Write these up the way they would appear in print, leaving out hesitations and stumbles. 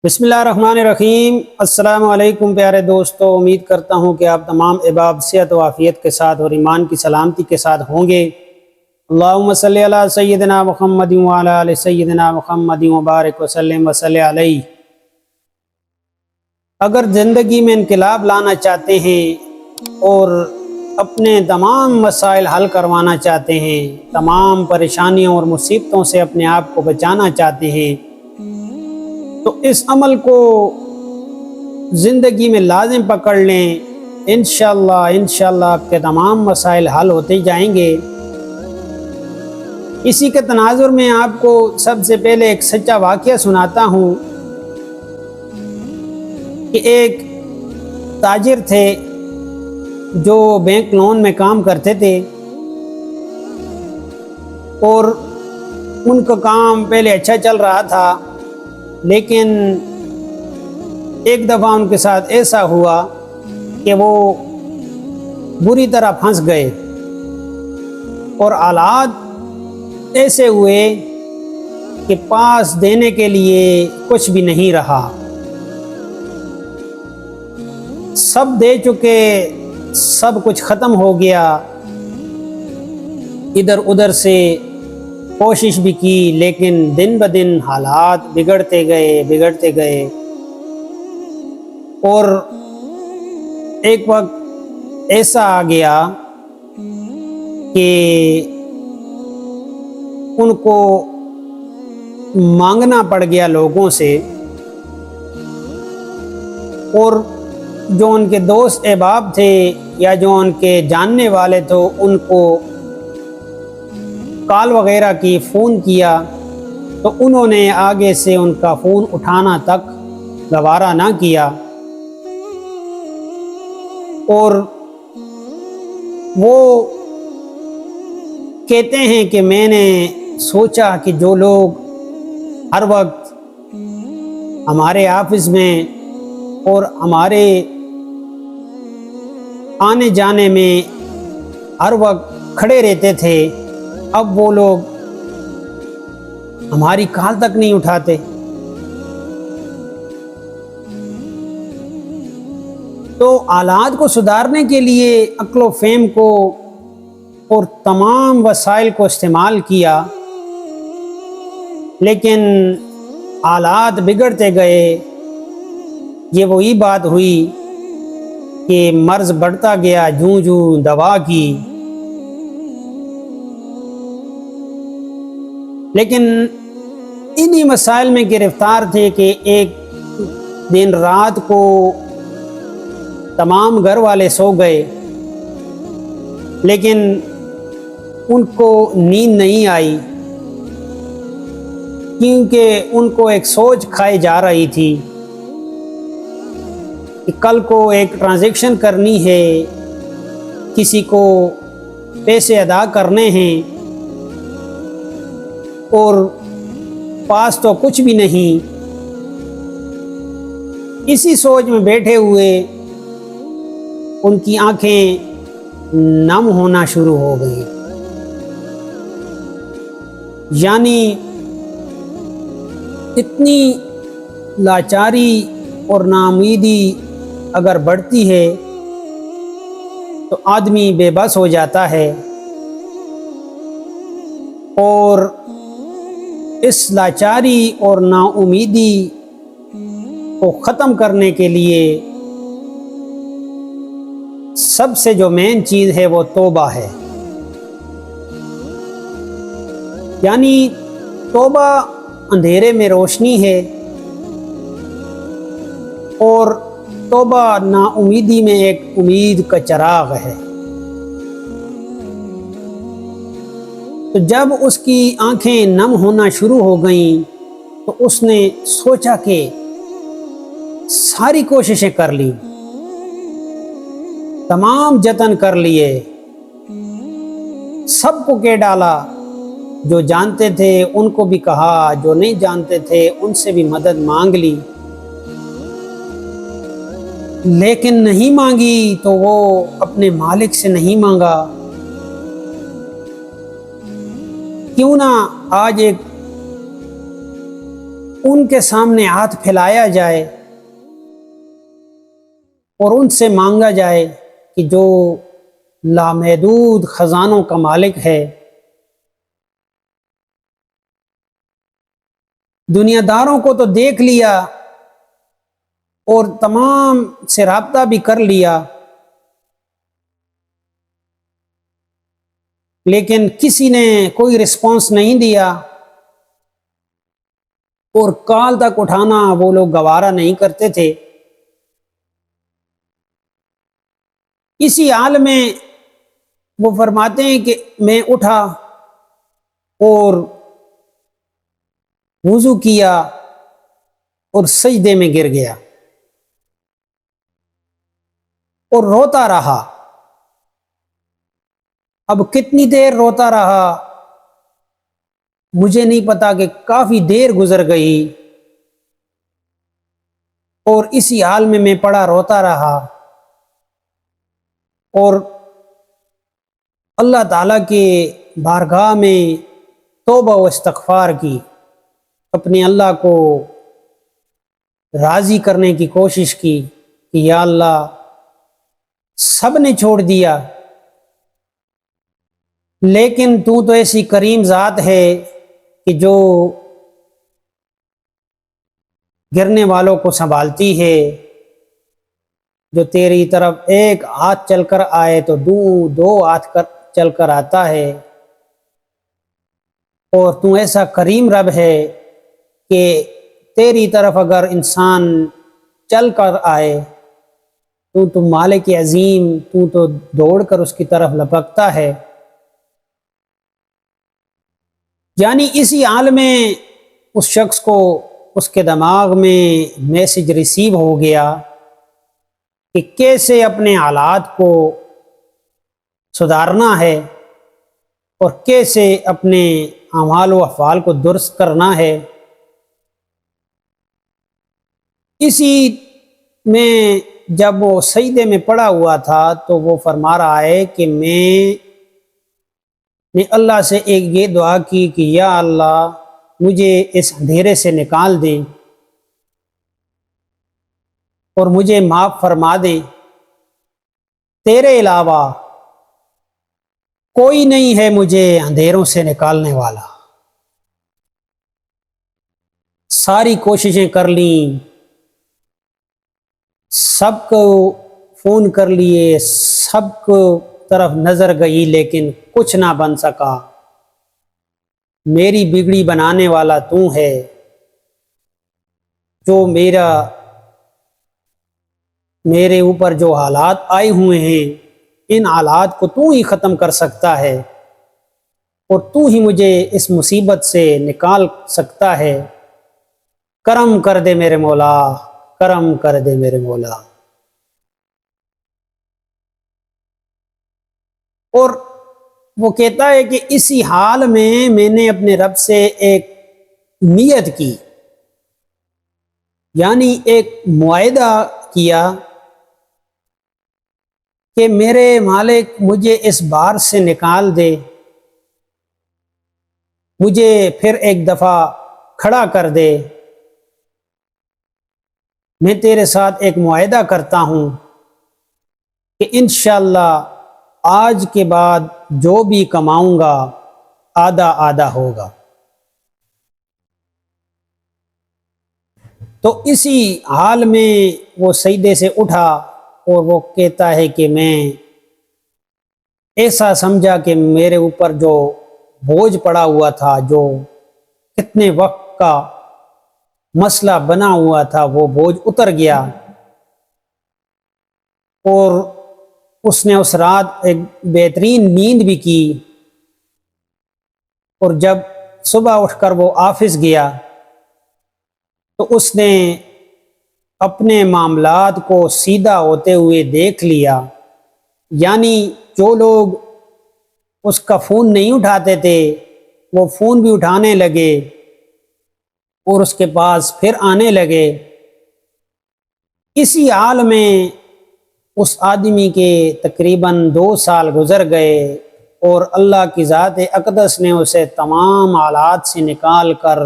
بسم اللہ الرحمن الرحیم۔ السلام علیکم پیارے دوستو، امید کرتا ہوں کہ آپ تمام احباب صحت و عافیت کے ساتھ اور ایمان کی سلامتی کے ساتھ ہوں گے۔ اللہم صلی علی سیدنا محمد وعلی آل سیدنا محمد وبارک وسلم وصلی علیہ۔ اگر زندگی میں انقلاب لانا چاہتے ہیں اور اپنے تمام مسائل حل کروانا چاہتے ہیں، تمام پریشانیوں اور مصیبتوں سے اپنے آپ کو بچانا چاہتے ہیں، تو اس عمل کو زندگی میں لازم پکڑ لیں۔ انشاءاللہ آپ کے تمام مسائل حل ہوتے جائیں گے۔ اسی کے تناظر میں آپ کو سب سے پہلے ایک سچا واقعہ سناتا ہوں کہ ایک تاجر تھے جو بینک لون میں کام کرتے تھے، اور ان کا کام پہلے اچھا چل رہا تھا، لیکن ایک دفعہ ان کے ساتھ ایسا ہوا کہ وہ بری طرح پھنس گئے اور حالات ایسے ہوئے کہ پاس دینے کے لیے کچھ بھی نہیں رہا۔ سب دے چکے، سب کچھ ختم ہو گیا، ادھر ادھر سے کوشش بھی کی، لیکن دن بدن حالات بگڑتے گئے اور ایک وقت ایسا آ گیا کہ ان کو مانگنا پڑ گیا لوگوں سے، اور جو ان کے دوست احباب تھے یا جو ان کے جاننے والے تھے ان کو کال وغیرہ کی، فون کیا، تو انہوں نے آگے سے ان کا فون اٹھانا تک گوارا نہ کیا، اور وہ کہتے ہیں کہ میں نے سوچا کہ جو لوگ ہر وقت ہمارے آفس میں اور ہمارے آنے جانے میں ہر وقت کھڑے رہتے تھے، اب وہ لوگ ہماری کال تک نہیں اٹھاتے۔ تو حالات کو سدھارنے کے لیے عقل و فہم کو اور تمام وسائل کو استعمال کیا، لیکن حالات بگڑتے گئے۔ یہ وہی بات ہوئی کہ مرض بڑھتا گیا جوں جوں دوا کی، لیکن انہی مسائل میں گرفتار تھے کہ ایک دن رات کو تمام گھر والے سو گئے، لیکن ان کو نیند نہیں آئی، کیونکہ ان کو ایک سوچ کھائی جا رہی تھی کہ کل کو ایک ٹرانزیکشن کرنی ہے، کسی کو پیسے ادا کرنے ہیں، اور پاس تو کچھ بھی نہیں۔ اسی سوچ میں بیٹھے ہوئے ان کی آنکھیں نم ہونا شروع ہو گئی، یعنی اتنی لاچاری اور ناامیدی اگر بڑھتی ہے تو آدمی بے بس ہو جاتا ہے، اور اس لاچاری اور نا امیدی کو ختم کرنے کے لیے سب سے جو مین چیز ہے وہ توبہ ہے۔ یعنی توبہ اندھیرے میں روشنی ہے، اور توبہ نا امیدی میں ایک امید کا چراغ ہے۔ تو جب اس کی آنکھیں نم ہونا شروع ہو گئیں تو اس نے سوچا کہ ساری کوششیں کر لی، تمام جتن کر لیے، سب کو کہہ ڈالا، جو جانتے تھے ان کو بھی کہا، جو نہیں جانتے تھے ان سے بھی مدد مانگ لی، لیکن نہیں مانگی تو وہ اپنے مالک سے نہیں مانگا۔ کیوں نہ آج ایک ان کے سامنے ہاتھ پھیلایا جائے اور ان سے مانگا جائے کہ جو لامحدود خزانوں کا مالک ہے، دنیا داروں کو تو دیکھ لیا اور تمام سے رابطہ بھی کر لیا، لیکن کسی نے کوئی رسپانس نہیں دیا اور کال تک اٹھانا وہ لوگ گوارا نہیں کرتے تھے۔ اسی حال میں وہ فرماتے ہیں کہ میں اٹھا اور وضو کیا اور سجدے میں گر گیا اور روتا رہا۔ اب کتنی دیر روتا رہا مجھے نہیں پتا، کہ کافی دیر گزر گئی، اور اسی حال میں پڑا روتا رہا اور اللہ تعالیٰ کے بارگاہ میں توبہ و استغفار کی، اپنے اللہ کو راضی کرنے کی کوشش کی کہ یا اللہ، سب نے چھوڑ دیا لیکن تو ایسی کریم ذات ہے کہ جو گرنے والوں کو سنبھالتی ہے، جو تیری طرف ایک ہاتھ چل کر آئے تو دو ہاتھ چل کر آتا ہے، اور تو ایسا کریم رب ہے کہ تیری طرف اگر انسان چل کر آئے تو مالک عظیم، تو دوڑ کر اس کی طرف لپکتا ہے۔ یعنی اسی حال میں اس شخص کو اس کے دماغ میں میسج ریسیو ہو گیا کہ کیسے اپنے حالات کو سدھارنا ہے اور کیسے اپنے اعمال و افعال کو درست کرنا ہے۔ اسی میں جب وہ سجدے میں پڑا ہوا تھا تو وہ فرما رہا ہے کہ میں نے اللہ سے ایک یہ دعا کی کہ یا اللہ، مجھے اس اندھیرے سے نکال دے اور مجھے معاف فرما دے، تیرے علاوہ کوئی نہیں ہے مجھے اندھیروں سے نکالنے والا۔ ساری کوششیں کر لیں، سب کو فون کر لیے، سب کو طرف نظر گئی، لیکن کچھ نہ بن سکا۔ میری بگڑی بنانے والا تو ہے، جو میرے اوپر جو حالات آئے ہوئے ہیں، ان حالات کو تو ہی ختم کر سکتا ہے اور تو ہی مجھے اس مصیبت سے نکال سکتا ہے۔ کرم کر دے میرے مولا، کرم کر دے میرے مولا۔ اور وہ کہتا ہے کہ اسی حال میں نے اپنے رب سے ایک نیت کی، یعنی ایک معاہدہ کیا کہ میرے مالک مجھے اس بار سے نکال دے، مجھے پھر ایک دفعہ کھڑا کر دے۔ میں تیرے ساتھ ایک معاہدہ کرتا ہوں کہ انشاءاللہ آج کے بعد جو بھی کماؤں گا آدھا آدھا ہوگا۔ تو اسی حال میں وہ سجدے سے اٹھا اور وہ کہتا ہے کہ میں ایسا سمجھا کہ میرے اوپر جو بوجھ پڑا ہوا تھا، جو کتنے وقت کا مسئلہ بنا ہوا تھا، وہ بوجھ اتر گیا، اور اس نے اس رات ایک بہترین نیند بھی کی، اور جب صبح اٹھ کر وہ آفس گیا تو اس نے اپنے معاملات کو سیدھا ہوتے ہوئے دیکھ لیا۔ یعنی جو لوگ اس کا فون نہیں اٹھاتے تھے وہ فون بھی اٹھانے لگے اور اس کے پاس پھر آنے لگے۔ اسی حال میں اس آدمی کے تقریباً 2 سال گزر گئے اور اللہ کی ذات اقدس نے اسے تمام حالات سے نکال کر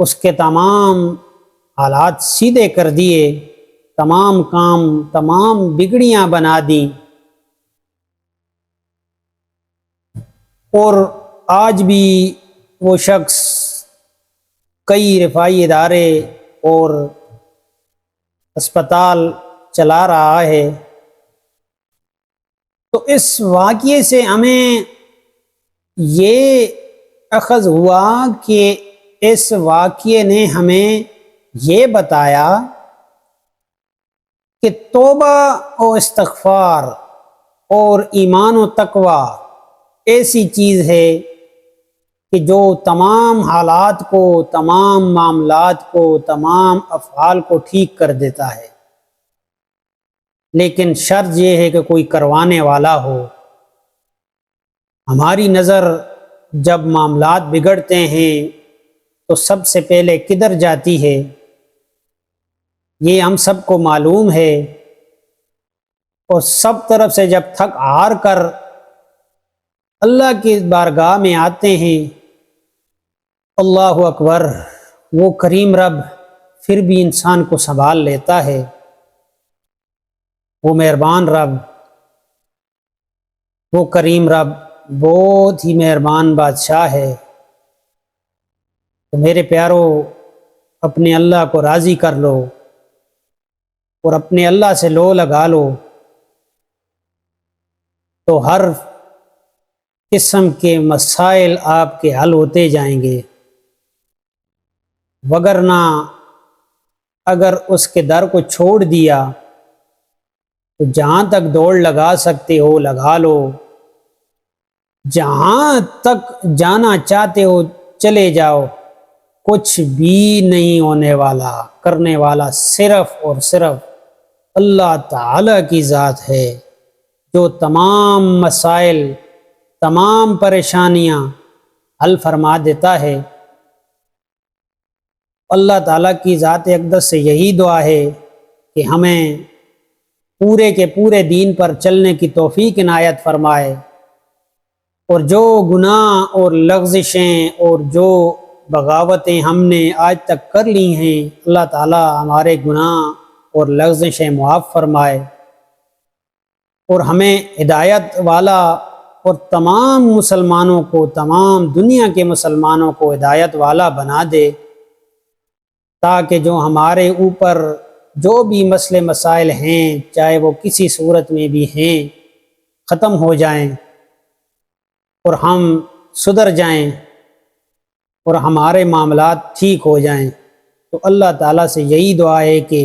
اس کے تمام حالات سیدھے کر دیے، تمام کام، تمام بگڑیاں بنا دیں، اور آج بھی وہ شخص کئی رفائی ادارے اور اسپتال چلا رہا ہے۔ تو اس واقعے سے ہمیں یہ اخذ ہوا کہ اس واقعے نے ہمیں یہ بتایا کہ توبہ و استغفار اور ایمان و تقوی ایسی چیز ہے کہ جو تمام حالات کو، تمام معاملات کو، تمام افعال کو ٹھیک کر دیتا ہے، لیکن شرط یہ ہے کہ کوئی کروانے والا ہو۔ ہماری نظر جب معاملات بگڑتے ہیں تو سب سے پہلے کدھر جاتی ہے؟ یہ ہم سب کو معلوم ہے، اور سب طرف سے جب تھک ہار کر اللہ کی بارگاہ میں آتے ہیں، اللہ اکبر، وہ کریم رب پھر بھی انسان کو سنبھال لیتا ہے۔ وہ مہربان رب، وہ کریم رب بہت ہی مہربان بادشاہ ہے۔ تو میرے پیارو، اپنے اللہ کو راضی کر لو اور اپنے اللہ سے لو لگا لو، تو ہر قسم کے مسائل آپ کے حل ہوتے جائیں گے، وگرنہ اگر اس کے در کو چھوڑ دیا تو جہاں تک دوڑ لگا سکتے ہو لگا لو، جہاں تک جانا چاہتے ہو چلے جاؤ، کچھ بھی نہیں ہونے والا۔ کرنے والا صرف اور صرف اللہ تعالی کی ذات ہے، جو تمام مسائل، تمام پریشانیاں حل فرما دیتا ہے۔ اللہ تعالیٰ کی ذات اقدس سے یہی دعا ہے کہ ہمیں پورے کے پورے دین پر چلنے کی توفیق عنایت فرمائے، اور جو گناہ اور لغزشیں اور جو بغاوتیں ہم نے آج تک کر لی ہیں، اللہ تعالیٰ ہمارے گناہ اور لغزشیں معاف فرمائے، اور ہمیں ہدایت والا اور تمام مسلمانوں کو، تمام دنیا کے مسلمانوں کو ہدایت والا بنا دے، تاکہ جو ہمارے اوپر جو بھی مسئلے مسائل ہیں، چاہے وہ کسی صورت میں بھی ہیں، ختم ہو جائیں اور ہم سدھر جائیں اور ہمارے معاملات ٹھیک ہو جائیں۔ تو اللہ تعالیٰ سے یہی دعا ہے کہ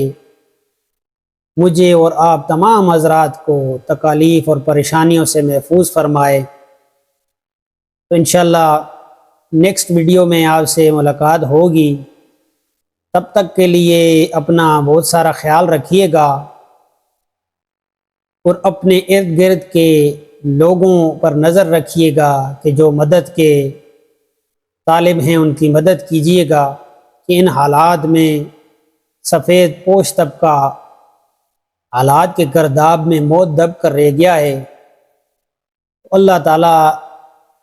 مجھے اور آپ تمام حضرات کو تکالیف اور پریشانیوں سے محفوظ فرمائے۔ تو انشاءاللہ نیکسٹ ویڈیو میں آپ سے ملاقات ہوگی۔ تب تک کے لیے اپنا بہت سارا خیال رکھیے گا، اور اپنے ارد گرد کے لوگوں پر نظر رکھیے گا کہ جو مدد کے طالب ہیں ان کی مدد کیجیے گا، کہ ان حالات میں سفید پوش طبقہ حالات کے گرداب میں موت دب کر رہ گیا ہے۔ اللہ تعالیٰ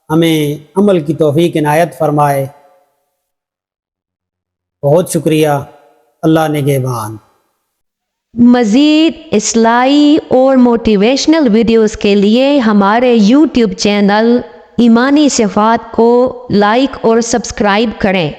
ہمیں عمل کی توفیق عنایت فرمائے۔ بہت شکریہ، اللہ نگہبان۔ مزید اصلاحی اور موٹیویشنل ویڈیوز کے لیے ہمارے یوٹیوب چینل ایمانی صفات کو لائک اور سبسکرائب کریں۔